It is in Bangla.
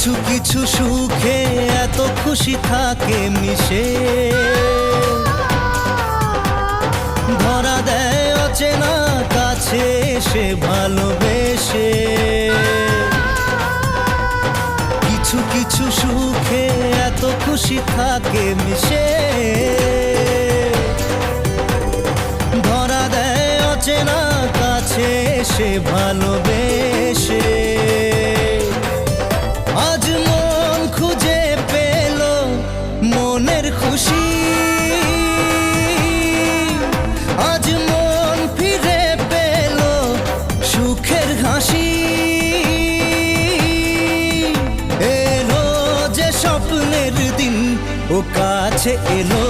কিছু কিছু সুখে এত খুশি থাকে মিশে, ধরা দেয় অচেনা কাছে এসে ভালোবেসে। কিছু কিছু সুখে এত খুশি থাকে মিশে, ধরা দেয় অচেনা কাছে এসে ভালোবেসে। আজ মন খুঁজে পেল মনের খুশি, আজ মন ফিরে পেল সুখের হাসি। এলো যে স্বপ্নের দিন ও কাছে এলো